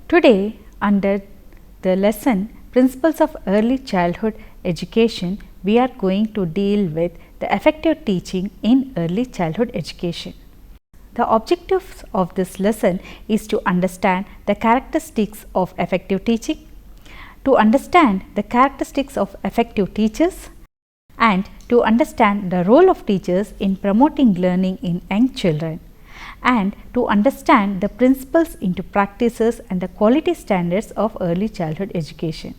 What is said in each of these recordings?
Today, under the lesson Principles of Early Childhood Education, we are going to deal with the effective teaching in early childhood education. The objective of this lesson is to understand the characteristics of effective teaching, to understand the characteristics of effective teachers, and to understand the role of teachers in promoting learning in young children, and to understand the principles into practices and the quality standards of early childhood education.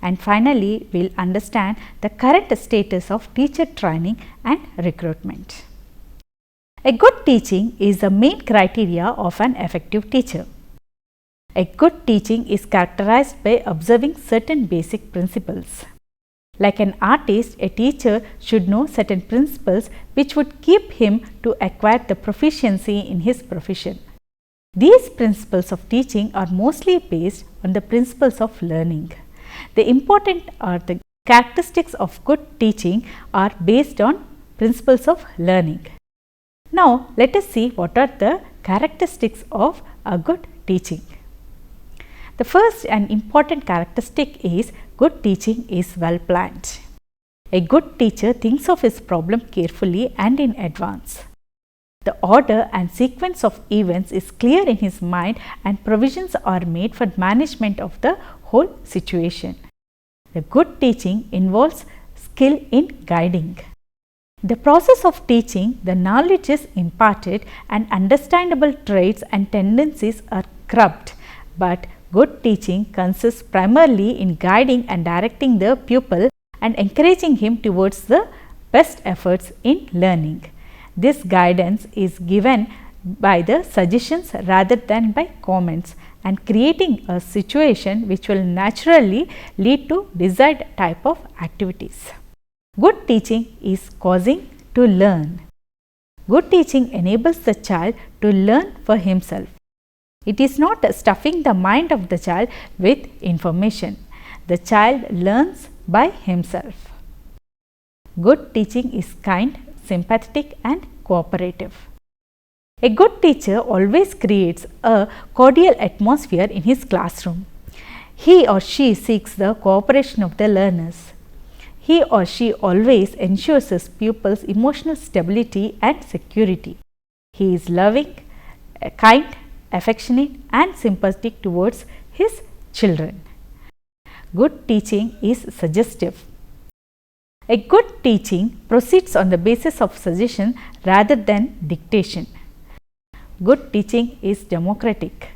And finally, we will understand the current status of teacher training and recruitment. A good teaching is the main criteria of an effective teacher. A good teaching is characterized by observing certain basic principles. Like an artist, a teacher should know certain principles which would keep him to acquire the proficiency in his profession. These principles of teaching are mostly based on the principles of learning. The important are the characteristics of good teaching are based on principles of learning. Now, let us see what are the characteristics of a good teaching. The first and important characteristic is good teaching is well planned. A good teacher thinks of his problem carefully and in advance. The order and sequence of events is clear in his mind and provisions are made for management of the whole situation. The good teaching involves skill in guiding. The process of teaching, the knowledge is imparted and understandable traits and tendencies are curbed, but good teaching consists primarily in guiding and directing the pupil and encouraging him towards the best efforts in learning. This guidance is given by the suggestions rather than by comments and creating a situation which will naturally lead to desired type of activities. Good teaching is causing to learn. Good teaching enables the child to learn for himself. It is not stuffing the mind of the child with information. The child learns by himself. Good teaching is kind, sympathetic and cooperative. A good teacher always creates a cordial atmosphere in his classroom. He or she seeks the cooperation of the learners. He or she always ensures his pupils' emotional stability and security. He is loving, kind, affectionate and sympathetic towards his children. Good teaching is suggestive. A good teaching proceeds on the basis of suggestion rather than dictation. Good teaching is democratic.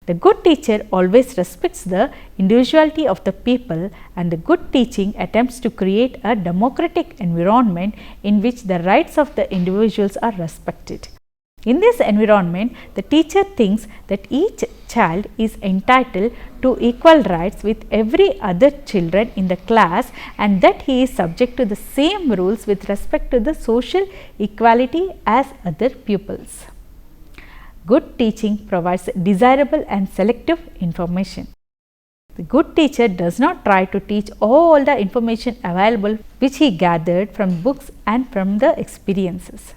The good teacher always respects the individuality of the people, and the good teaching attempts to create a democratic environment in which the rights of the individuals are respected. In this environment, the teacher thinks that each child is entitled to equal rights with every other children in the class and that he is subject to the same rules with respect to the social equality as other pupils. Good teaching provides desirable and selective information. The good teacher does not try to teach all the information available which he gathered from books and from the experiences.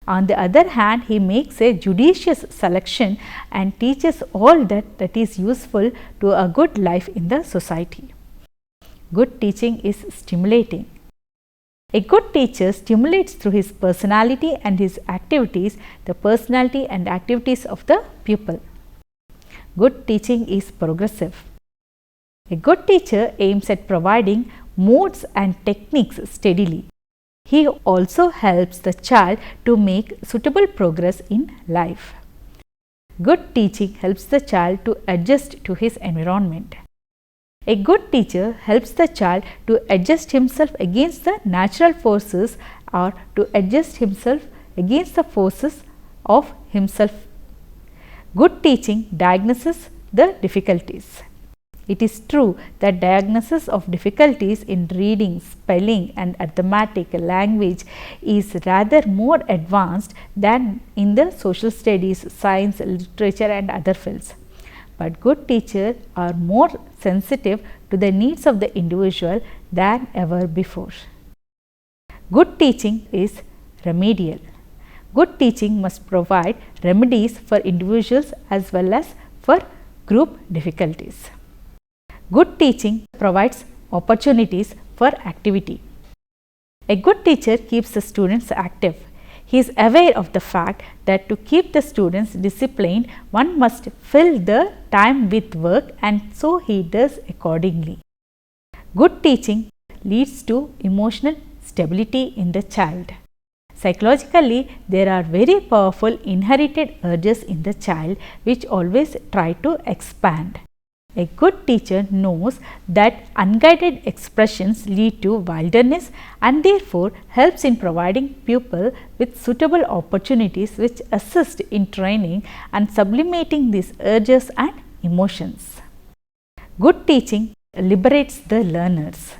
On the other hand, he makes a judicious selection and teaches all that is useful to a good life in the society. Good teaching is stimulating. A good teacher stimulates through his personality and his activities the personality and activities of the pupil. Good teaching is progressive. A good teacher aims at providing modes and techniques steadily. He also helps the child to make suitable progress in life. Good teaching helps the child to adjust to his environment. A good teacher helps the child to adjust himself against the natural forces or to adjust himself against the forces of himself. Good teaching diagnoses the difficulties. It is true that diagnosis of difficulties in reading, spelling and arithmetic language is rather more advanced than in the social studies, science, literature and other fields. But good teachers are more sensitive to the needs of the individual than ever before. Good teaching is remedial. Good teaching must provide remedies for individuals as well as for group difficulties. Good teaching provides opportunities for activity. A good teacher keeps the students active. He is aware of the fact that to keep the students disciplined, one must fill the time with work, and so he does accordingly. Good teaching leads to emotional stability in the child. Psychologically, there are very powerful inherited urges in the child which always try to expand. A good teacher knows that unguided expressions lead to wilderness and therefore helps in providing pupil with suitable opportunities which assist in training and sublimating these urges and emotions. Good teaching liberates the learners.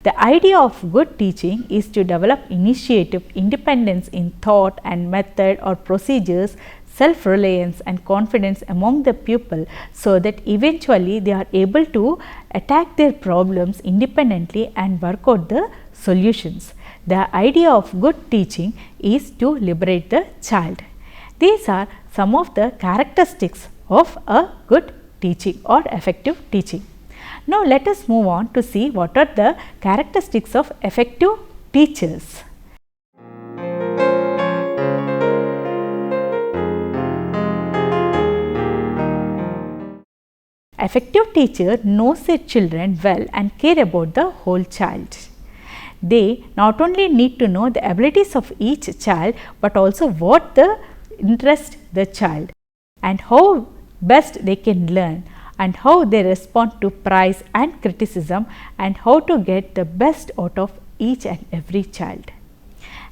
The idea of good teaching is to develop initiative, independence in thought and method or procedures, self-reliance and confidence among the pupil, so that eventually they are able to attack their problems independently and work out the solutions. The idea of good teaching is to liberate the child. These are some of the characteristics of a good teaching or effective teaching. Now, let us move on to see what are the characteristics of effective teachers. Effective teacher knows their children well and care about the whole child. They not only need to know the abilities of each child, but also what the interest the child and how best they can learn, and how they respond to praise and criticism, and how to get the best out of each and every child.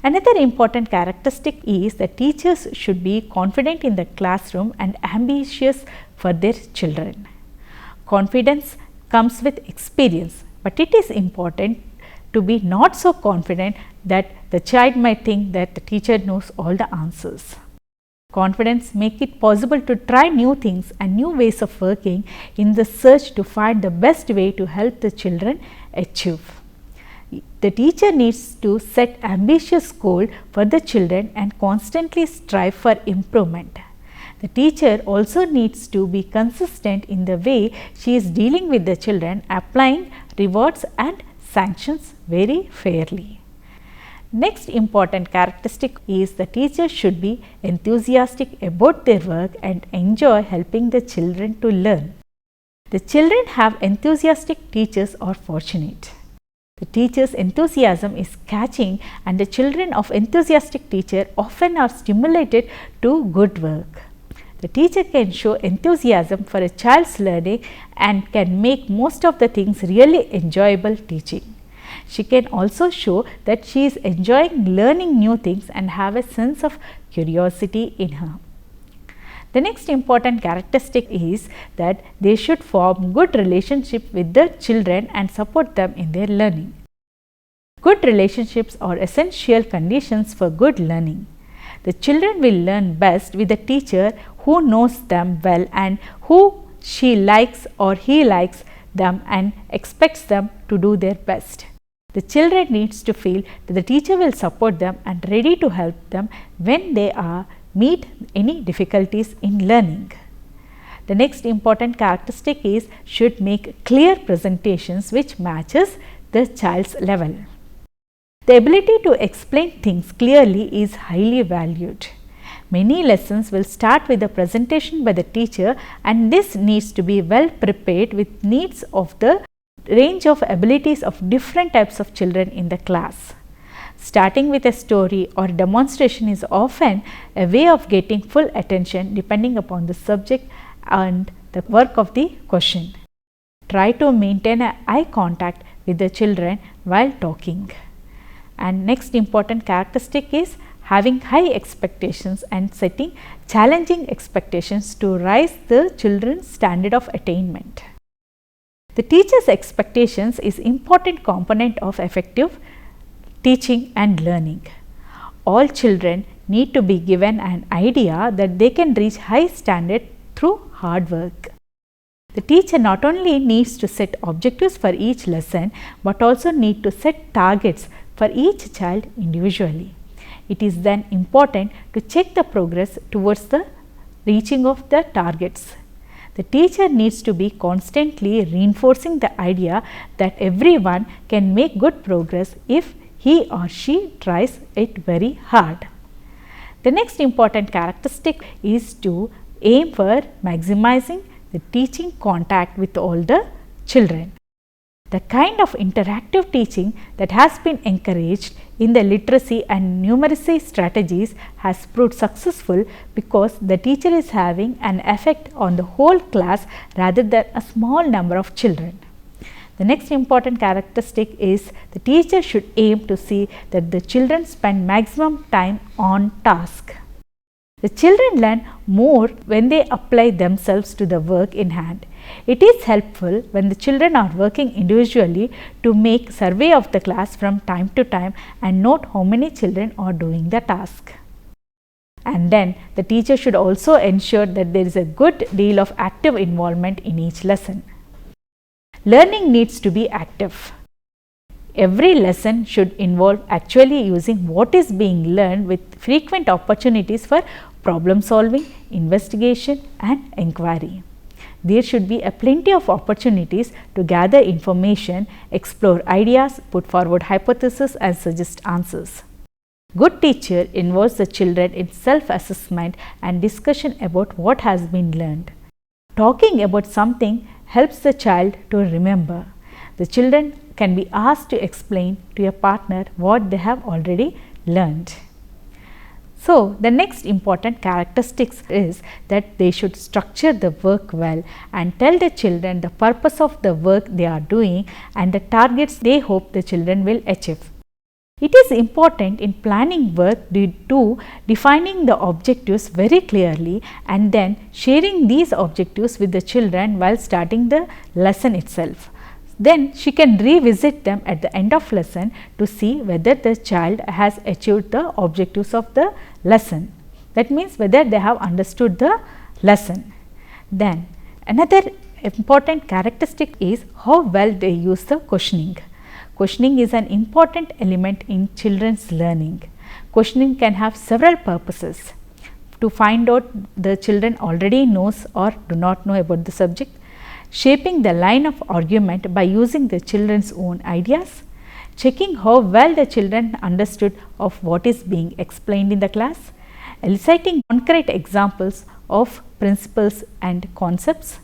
Another important characteristic is that teachers should be confident in the classroom and ambitious for their children. Confidence comes with experience, but it is important to be not so confident that the child might think that the teacher knows all the answers. Confidence makes it possible to try new things and new ways of working in the search to find the best way to help the children achieve. The teacher needs to set ambitious goals for the children and constantly strive for improvement. The teacher also needs to be consistent in the way she is dealing with the children, applying rewards and sanctions very fairly. Next important characteristic is the teacher should be enthusiastic about their work and enjoy helping the children to learn. The children have enthusiastic teachers are fortunate. The teacher's enthusiasm is catching, and the children of enthusiastic teacher often are stimulated to good work. The teacher can show enthusiasm for a child's learning and can make most of the things really enjoyable teaching. She can also show that she is enjoying learning new things and have a sense of curiosity in her. The next important characteristic is that they should form good relationship with the children and support them in their learning. Good relationships are essential conditions for good learning. The children will learn best with a teacher who knows them well and who she likes or he likes them and expects them to do their best. The children needs to feel that the teacher will support them and ready to help them when they meet any difficulties in learning. The next important characteristic is should make clear presentations which matches the child's level. The ability to explain things clearly is highly valued. Many lessons will start with a presentation by the teacher, and this needs to be well prepared with needs of the range of abilities of different types of children in the class. Starting with a story or demonstration is often a way of getting full attention depending upon the subject and the work of the question. Try to maintain an eye contact with the children while talking. And next important characteristic is having high expectations and setting challenging expectations to raise the children's standard of attainment. The teacher's expectations is important component of effective teaching and learning. All children need to be given an idea that they can reach high standard through hard work. The teacher not only needs to set objectives for each lesson, but also need to set targets for each child individually. It is then important to check the progress towards the reaching of the targets. The teacher needs to be constantly reinforcing the idea that everyone can make good progress if he or she tries it very hard. The next important characteristic is to aim for maximizing the teaching contact with all the children. The kind of interactive teaching that has been encouraged in the literacy and numeracy strategies has proved successful because the teacher is having an effect on the whole class rather than a small number of children. The next important characteristic is the teacher should aim to see that the children spend maximum time on task. The children learn more when they apply themselves to the work in hand. It is helpful when the children are working individually to make survey of the class from time to time and note how many children are doing the task. And then the teacher should also ensure that there is a good deal of active involvement in each lesson. Learning needs to be active. Every lesson should involve actually using what is being learned with frequent opportunities for problem solving, investigation and inquiry. There should be a plenty of opportunities to gather information, explore ideas, put forward hypotheses and suggest answers. Good teacher involves the children in self-assessment and discussion about what has been learned. Talking about something helps the child to remember. The children can be asked to explain to a partner what they have already learned. So, the next important characteristics is that they should structure the work well and tell the children the purpose of the work they are doing and the targets they hope the children will achieve. It is important in planning work to defining the objectives very clearly and then sharing these objectives with the children while starting the lesson itself. Then she can revisit them at the end of lesson to see whether the child has achieved the objectives of the lesson. That means whether they have understood the lesson. Then another important characteristic is how well they use the questioning. Questioning is an important element in children's learning. Questioning can have several purposes. To find out the children already knows or do not know about the subject, shaping the line of argument by using the children's own ideas, checking how well the children understood of what is being explained in the class, eliciting concrete examples of principles and concepts,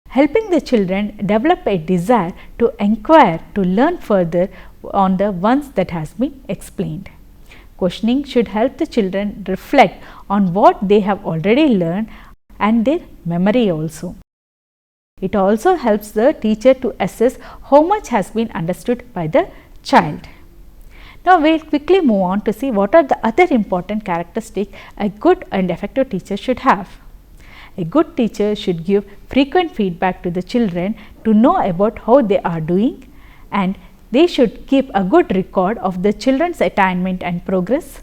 helping the children develop a desire to inquire, to learn further on the ones that has been explained. Questioning should help the children reflect on what they have already learned and their memory also. It also helps the teacher to assess how much has been understood by the child. Now, we will quickly move on to see what are the other important characteristics a good and effective teacher should have. A good teacher should give frequent feedback to the children to know about how they are doing, and they should keep a good record of the children's attainment and progress,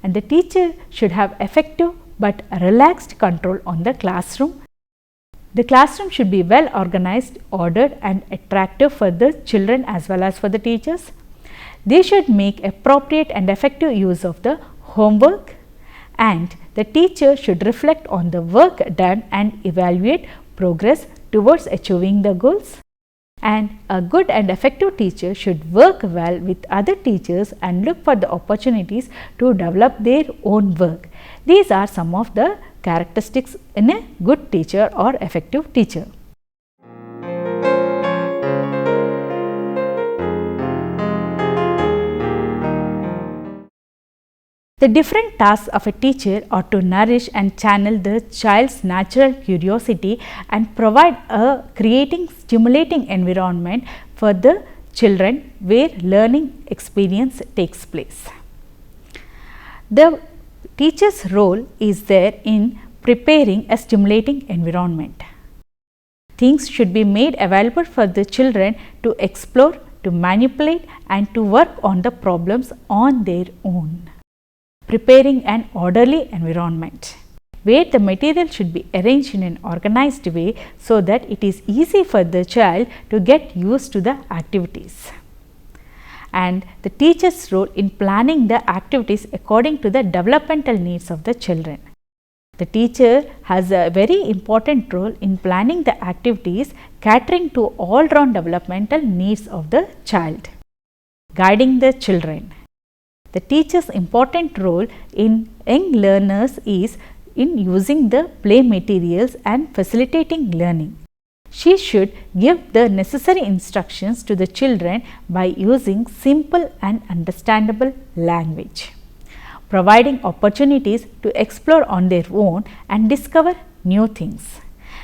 and the teacher should have effective but relaxed control on the classroom. The classroom should be well organized, ordered and attractive for the children as well as for the teachers. They should make appropriate and effective use of the homework, and the teacher should reflect on the work done and evaluate progress towards achieving the goals. And a good and effective teacher should work well with other teachers and look for the opportunities to develop their own work. These are some of the characteristics in a good teacher or effective teacher. The different tasks of a teacher are to nourish and channel the child's natural curiosity and provide a stimulating environment for the children where learning experience takes place. The teacher's role is there in preparing a stimulating environment. Things should be made available for the children to explore, to manipulate and to work on the problems on their own. Preparing an orderly environment where the material should be arranged in an organized way so that it is easy for the child to get used to the activities. And the teacher's role in planning the activities according to the developmental needs of the children. The teacher has a very important role in planning the activities catering to all round developmental needs of the child. Guiding the children. The teacher's important role in young learners is in using the play materials and facilitating learning. She should give the necessary instructions to the children by using simple and understandable language, providing opportunities to explore on their own and discover new things.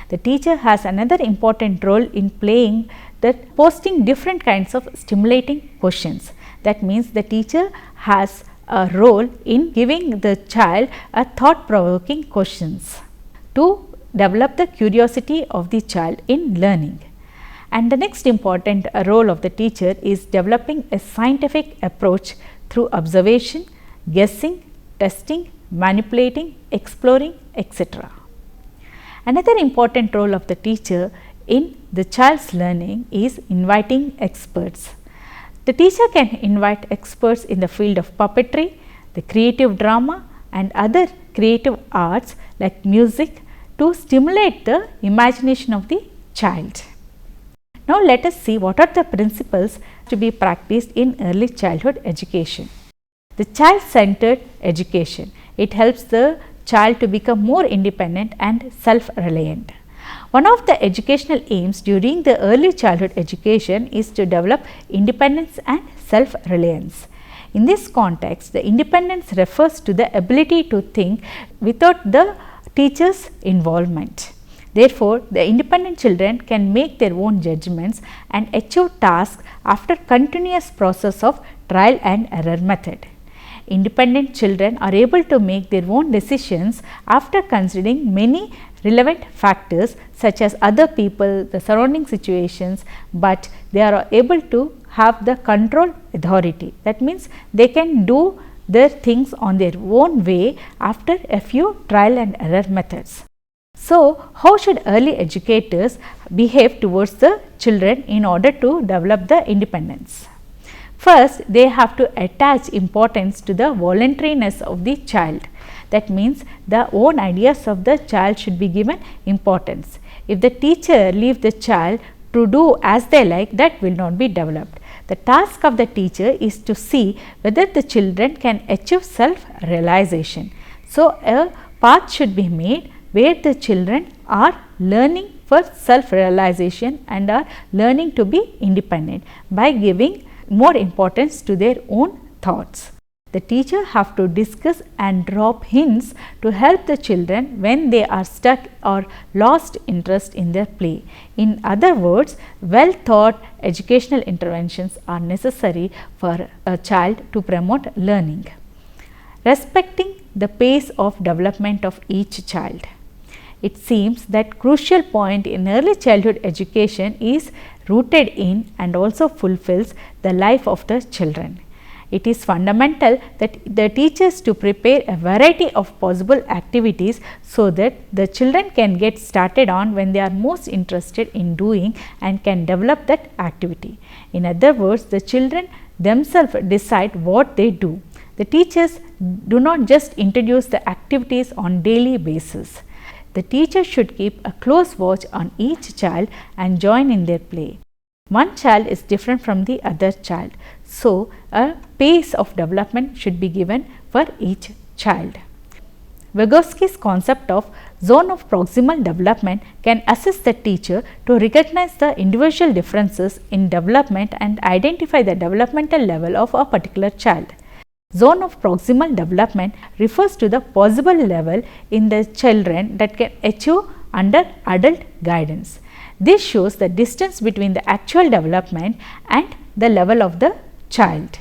The teacher has another important role in playing that posting different kinds of stimulating questions. That means the teacher has a role in giving the child a thought provoking questions to develop the curiosity of the child in learning. And the next important role of the teacher is developing a scientific approach through observation, guessing, testing, manipulating, exploring, etc. Another important role of the teacher in the child's learning is inviting experts. The teacher can invite experts in the field of puppetry, the creative drama and other creative arts like music to stimulate the imagination of the child. Now, let us see what are the principles to be practiced in early childhood education. The child-centered education. It helps the child to become more independent and self-reliant. One of the educational aims during the early childhood education is to develop independence and self-reliance. In this context, the independence refers to the ability to think without the teacher's involvement. Therefore, the independent children can make their own judgments and achieve tasks after continuous process of trial and error method. Independent children are able to make their own decisions after considering many relevant factors such as other people, the surrounding situations, but they are able to have the control authority. That means they can do their things on their own way after a few trial and error methods. So, how should early educators behave towards the children in order to develop the independence? First, they have to attach importance to the voluntariness of the child. That means the own ideas of the child should be given importance. If the teacher leaves the child to do as they like, that will not be developed. The task of the teacher is to see whether the children can achieve self-realization. So, a path should be made where the children are learning for self-realization and are learning to be independent by giving more importance to their own thoughts. The teacher have to discuss and drop hints to help the children when they are stuck or lost interest in their play. In other words, well thought educational interventions are necessary for a child to promote learning. Respecting the pace of development of each child. It seems that crucial point in early childhood education is rooted in and also fulfills the life of the children. It is fundamental that the teachers to prepare a variety of possible activities so that the children can get started on when they are most interested in doing and can develop that activity. In other words, the children themselves decide what they do. The teachers do not just introduce the activities on daily basis. The teacher should keep a close watch on each child and join in their play. One child is different from the other child, so a pace of development should be given for each child. Vygotsky's concept of zone of proximal development can assist the teacher to recognize the individual differences in development and identify the developmental level of a particular child. Zone of proximal development refers to the possible level in the children that can achieve under adult guidance. This shows the distance between the actual development and the level of the child.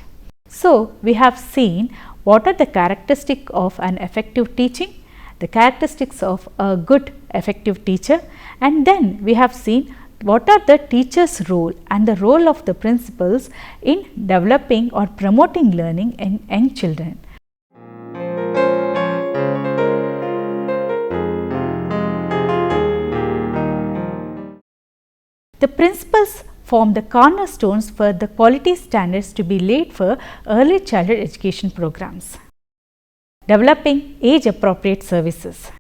So, we have seen what are the characteristics of an effective teaching, the characteristics of a good effective teacher, and then we have seen what are the teacher's role and the role of the principals in developing or promoting learning in young children. The principals form the cornerstones for the quality standards to be laid for early childhood education programs. Developing age appropriate services.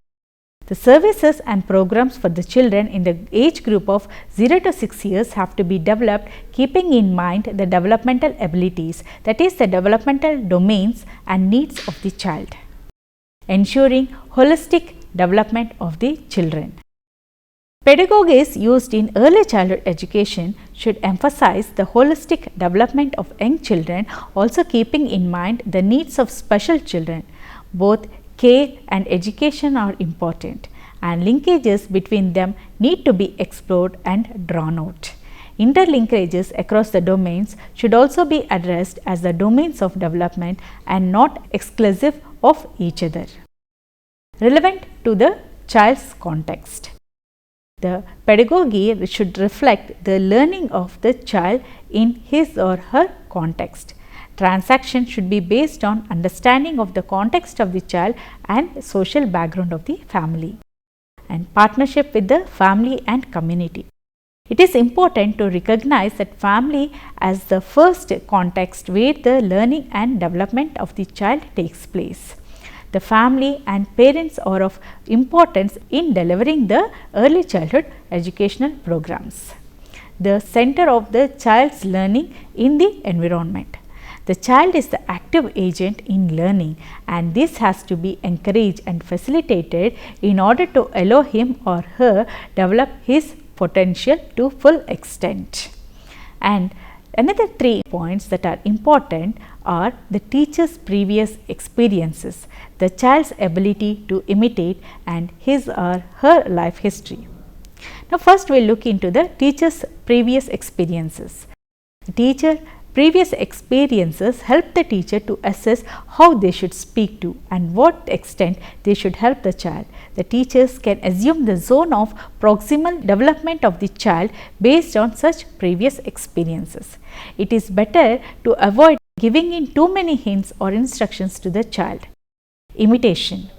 The services and programs for the children in the age group of 0 to 6 years have to be developed keeping in mind the developmental abilities, that is the developmental domains and needs of the child, ensuring holistic development of the children. Pedagogies used in early childhood education should emphasize the holistic development of young children, also keeping in mind the needs of special children. Both care and education are important, and linkages between them need to be explored and drawn out. Interlinkages across the domains should also be addressed as the domains of development and not exclusive of each other. Relevant to the child's context. The pedagogy should reflect the learning of the child in his or her context. Transaction should be based on understanding of the context of the child and social background of the family, and partnership with the family and community. It is important to recognize that family as the first context where the learning and development of the child takes place. The family and parents are of importance in delivering the early childhood educational programs. The center of the child's learning in the environment. The child is the active agent in learning, and this has to be encouraged and facilitated in order to allow him or her develop his potential to full extent. And another 3 points that are important are the teacher's previous experiences, the child's ability to imitate, and his or her life history. Now, first we will look into the teacher's previous experiences. The teacher previous experiences help the teacher to assess how they should speak to and what extent they should help the child. The teachers can assume the zone of proximal development of the child based on such previous experiences. It is better to avoid giving in too many hints or instructions to the child. Imitation.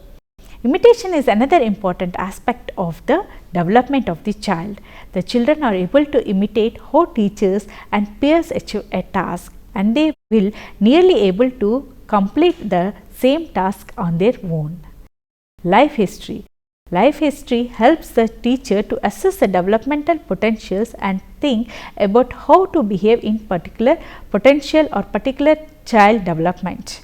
Imitation is another important aspect of the development of the child. The children are able to imitate how teachers and peers achieve a task, and they will nearly able to complete the same task on their own. Life history. Life history helps the teacher to assess the developmental potentials and think about how to behave in particular potential or particular child development.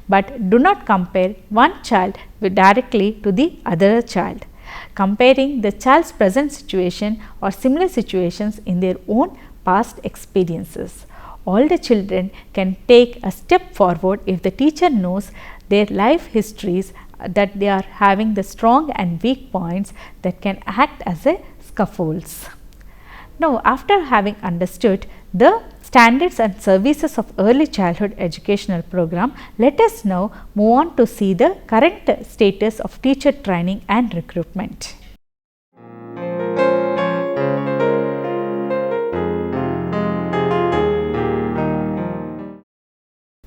But do not compare one child directly to the other child. Comparing the child's present situation or similar situations in their own past experiences. All the children can take a step forward if the teacher knows their life histories, that they are having the strong and weak points that can act as a scaffolds. Now, after having understood the standards and services of early childhood educational program, let us now move on to see the current status of teacher training and recruitment.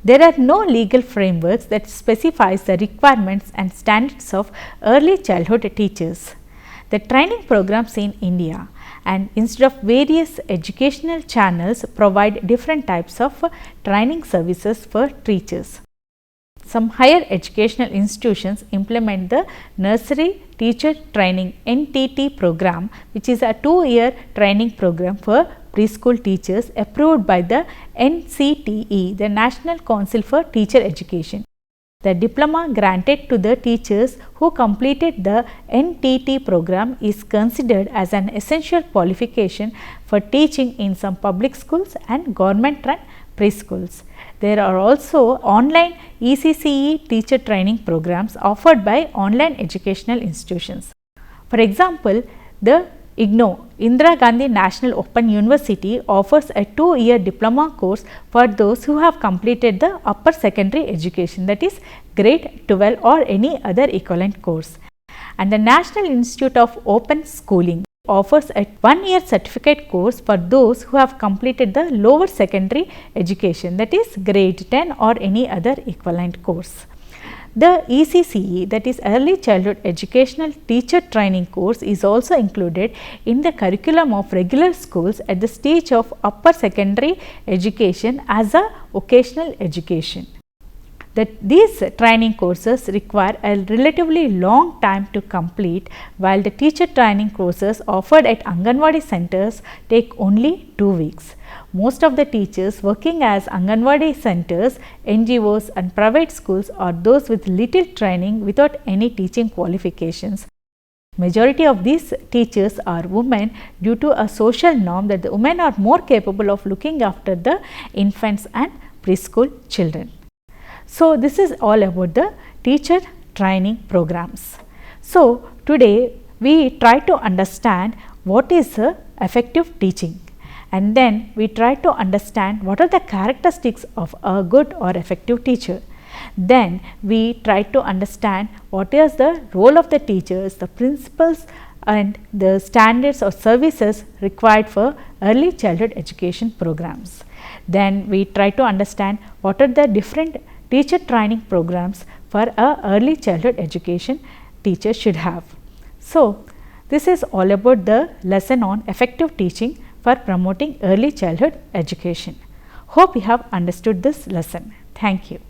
There are no legal frameworks that specifies the requirements and standards of early childhood teachers. The training programs in India and instead of various educational channels provide different types of training services for teachers. Some higher educational institutions implement the Nursery Teacher Training (NTT) program, which is a 2-year training program for preschool teachers approved by the NCTE, the National Council for Teacher Education. The diploma granted to the teachers who completed the NTT program is considered as an essential qualification for teaching in some public schools and government run preschools. There are also online ECCE teacher training programs offered by online educational institutions. For example, the IGNOU, Indira Gandhi National Open University, offers a 2-year diploma course for those who have completed the upper secondary education, that is grade 12 or any other equivalent course. And the National Institute of Open Schooling offers a 1-year certificate course for those who have completed the lower secondary education, that is grade 10 or any other equivalent course. The ECCE, that is Early Childhood Educational Teacher Training course, is also included in the curriculum of regular schools at the stage of upper secondary education as a vocational education. that these training courses require a relatively long time to complete, while the teacher training courses offered at Anganwadi centers take only 2 weeks. Most of the teachers working as Anganwadi centers, NGOs and private schools are those with little training without any teaching qualifications. Majority of these teachers are women due to a social norm that the women are more capable of looking after the infants and preschool children. So, this is all about the teacher training programs. So, today we try to understand what is effective teaching, and then we try to understand what are the characteristics of a good or effective teacher. Then we try to understand what is the role of the teachers, the principles and the standards or services required for early childhood education programs. Then we try to understand what are the different teacher training programs for a early childhood education teacher should have. So, this is all about the lesson on effective teaching for promoting early childhood education. Hope you have understood this lesson. Thank you.